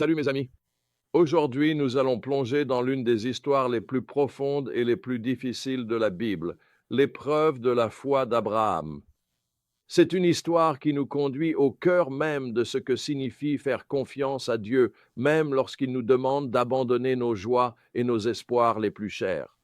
Salut mes amis. Aujourd'hui, nous allons plonger dans l'une des histoires les plus profondes et les plus difficiles de la Bible, l'épreuve de la foi d'Abraham. C'est une histoire qui nous conduit au cœur même de ce que signifie faire confiance à Dieu, même lorsqu'il nous demande d'abandonner nos joies et nos espoirs les plus chers.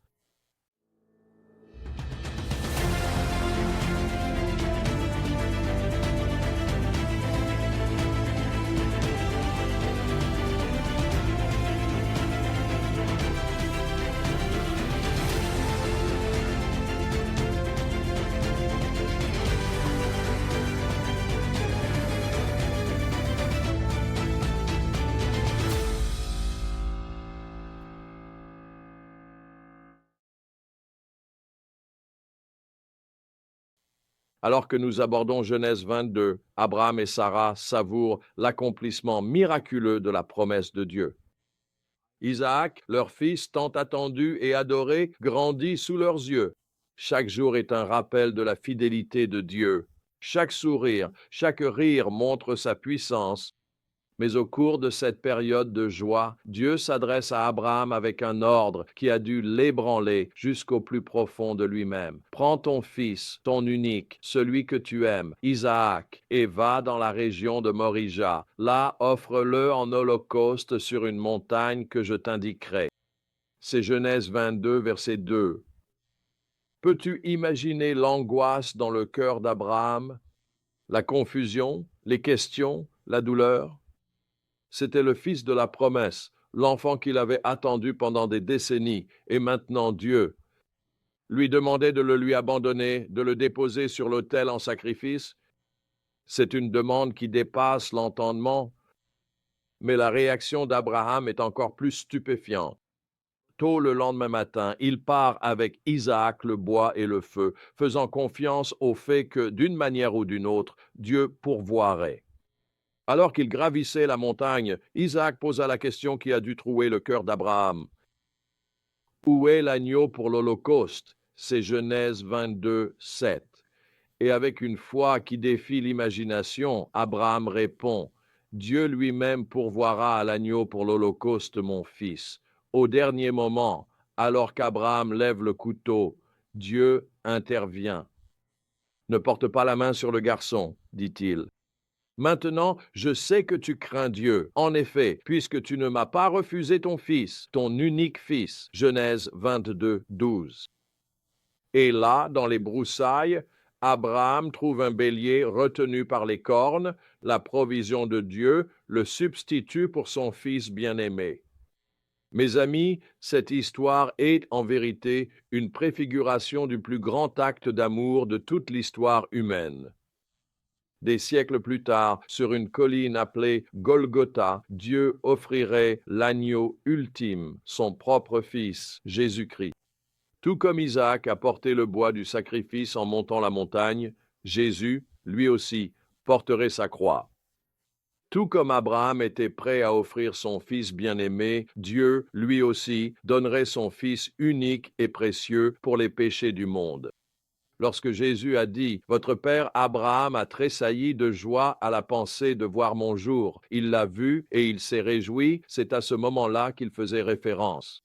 Alors que nous abordons Genèse 22, Abraham et Sarah savourent l'accomplissement miraculeux de la promesse de Dieu. Isaac, leur fils tant attendu et adoré, grandit sous leurs yeux. Chaque jour est un rappel de la fidélité de Dieu. Chaque sourire, chaque rire montre sa puissance. Mais au cours de cette période de joie, Dieu s'adresse à Abraham avec un ordre qui a dû l'ébranler jusqu'au plus profond de lui-même. Prends ton fils, ton unique, celui que tu aimes, Isaac, et va dans la région de Morija. Là, offre-le en holocauste sur une montagne que je t'indiquerai. C'est Genèse 22, verset 2. Peux-tu imaginer l'angoisse dans le cœur d'Abraham, la confusion, les questions, la douleur? C'était le fils de la promesse, l'enfant qu'il avait attendu pendant des décennies, et maintenant Dieu lui demandait de le lui abandonner, de le déposer sur l'autel en sacrifice. C'est une demande qui dépasse l'entendement, mais la réaction d'Abraham est encore plus stupéfiante. Tôt le lendemain matin, il part avec Isaac le bois et le feu, faisant confiance au fait que, d'une manière ou d'une autre, Dieu pourvoirait. Alors qu'il gravissait la montagne, Isaac posa la question qui a dû trouer le cœur d'Abraham. Où est l'agneau pour l'Holocauste? C'est Genèse 22, 7. Et avec une foi qui défie l'imagination, Abraham répond, Dieu lui-même pourvoira à l'agneau pour l'Holocauste, mon fils. Au dernier moment, alors qu'Abraham lève le couteau, Dieu intervient. Ne porte pas la main sur le garçon, dit-il. Maintenant, je sais que tu crains Dieu. En effet, puisque tu ne m'as pas refusé ton fils, ton unique fils. Genèse 22, 12. Et là, dans les broussailles, Abraham trouve un bélier retenu par les cornes, la provision de Dieu, le substitut pour son fils bien-aimé. Mes amis, cette histoire est en vérité une préfiguration du plus grand acte d'amour de toute l'histoire humaine. Des siècles plus tard, sur une colline appelée Golgotha, Dieu offrirait l'agneau ultime, son propre fils, Jésus-Christ. Tout comme Isaac a porté le bois du sacrifice en montant la montagne, Jésus, lui aussi, porterait sa croix. Tout comme Abraham était prêt à offrir son fils bien-aimé, Dieu, lui aussi, donnerait son fils unique et précieux pour les péchés du monde. Lorsque Jésus a dit « Votre père Abraham a tressailli de joie à la pensée de voir mon jour. Il l'a vu et il s'est réjoui », c'est à ce moment-là qu'il faisait référence.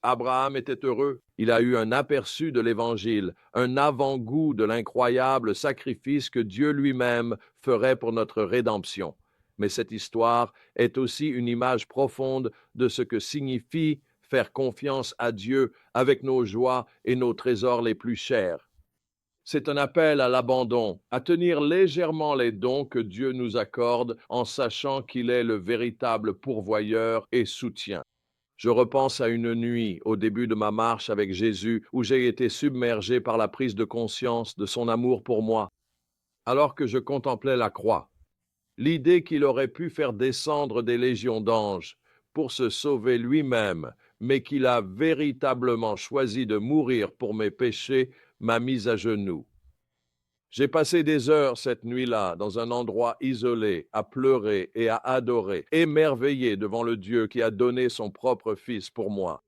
Abraham était heureux. Il a eu un aperçu de l'Évangile, un avant-goût de l'incroyable sacrifice que Dieu lui-même ferait pour notre rédemption. Mais cette histoire est aussi une image profonde de ce que signifie faire confiance à Dieu avec nos joies et nos trésors les plus chers. C'est un appel à l'abandon, à tenir légèrement les dons que Dieu nous accorde en sachant qu'il est le véritable pourvoyeur et soutien. Je repense à une nuit, au début de ma marche avec Jésus, où j'ai été submergé par la prise de conscience de son amour pour moi, alors que je contemplais la croix. L'idée qu'il aurait pu faire descendre des légions d'anges pour se sauver lui-même, mais qu'il a véritablement choisi de mourir pour mes péchés, m'a mis à genoux. J'ai passé des heures cette nuit-là dans un endroit isolé, à pleurer et à adorer, émerveillé devant le Dieu qui a donné son propre Fils pour moi.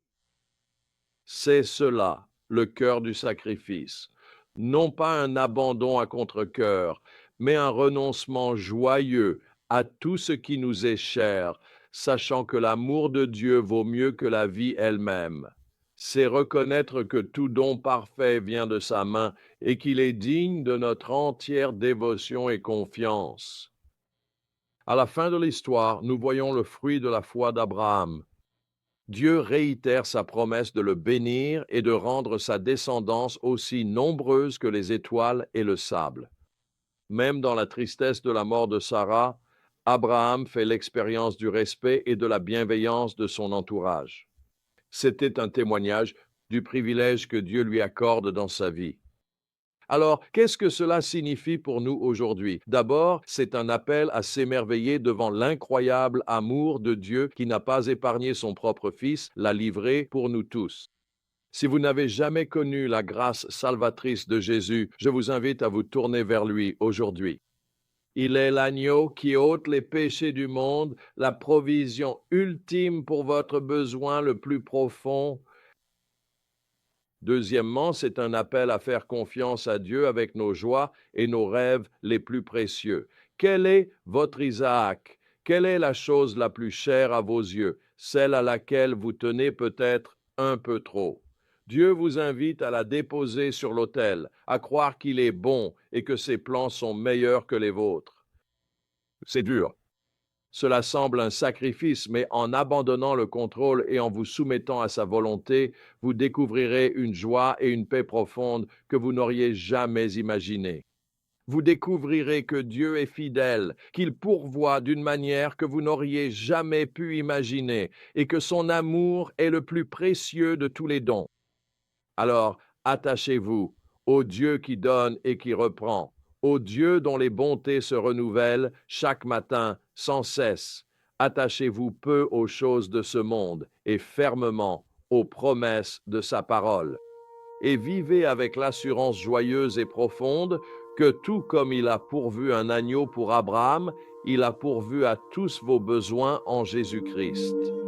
C'est cela, le cœur du sacrifice. Non pas un abandon à contre-cœur, mais un renoncement joyeux à tout ce qui nous est cher, sachant que l'amour de Dieu vaut mieux que la vie elle-même. C'est reconnaître que tout don parfait vient de sa main et qu'il est digne de notre entière dévotion et confiance. À la fin de l'histoire, nous voyons le fruit de la foi d'Abraham. Dieu réitère sa promesse de le bénir et de rendre sa descendance aussi nombreuse que les étoiles et le sable. Même dans la tristesse de la mort de Sarah, Abraham fait l'expérience du respect et de la bienveillance de son entourage. C'était un témoignage du privilège que Dieu lui accorde dans sa vie. Alors, qu'est-ce que cela signifie pour nous aujourd'hui? D'abord, c'est un appel à s'émerveiller devant l'incroyable amour de Dieu qui n'a pas épargné son propre Fils, l'a livré pour nous tous. Si vous n'avez jamais connu la grâce salvatrice de Jésus, je vous invite à vous tourner vers lui aujourd'hui. Il est l'agneau qui ôte les péchés du monde, la provision ultime pour votre besoin le plus profond. Deuxièmement, c'est un appel à faire confiance à Dieu avec nos joies et nos rêves les plus précieux. Quel est votre Isaac? Quelle est la chose la plus chère à vos yeux, celle à laquelle vous tenez peut-être un peu trop? Dieu vous invite à la déposer sur l'autel, à croire qu'il est bon et que ses plans sont meilleurs que les vôtres. C'est dur. Cela semble un sacrifice, mais en abandonnant le contrôle et en vous soumettant à sa volonté, vous découvrirez une joie et une paix profonde que vous n'auriez jamais imaginées. Vous découvrirez que Dieu est fidèle, qu'il pourvoit d'une manière que vous n'auriez jamais pu imaginer, et que son amour est le plus précieux de tous les dons. Alors, attachez-vous au Dieu qui donne et qui reprend, au Dieu dont les bontés se renouvellent chaque matin sans cesse. Attachez-vous peu aux choses de ce monde et fermement aux promesses de sa parole. Et vivez avec l'assurance joyeuse et profonde que tout comme il a pourvu un agneau pour Abraham, il a pourvu à tous vos besoins en Jésus-Christ.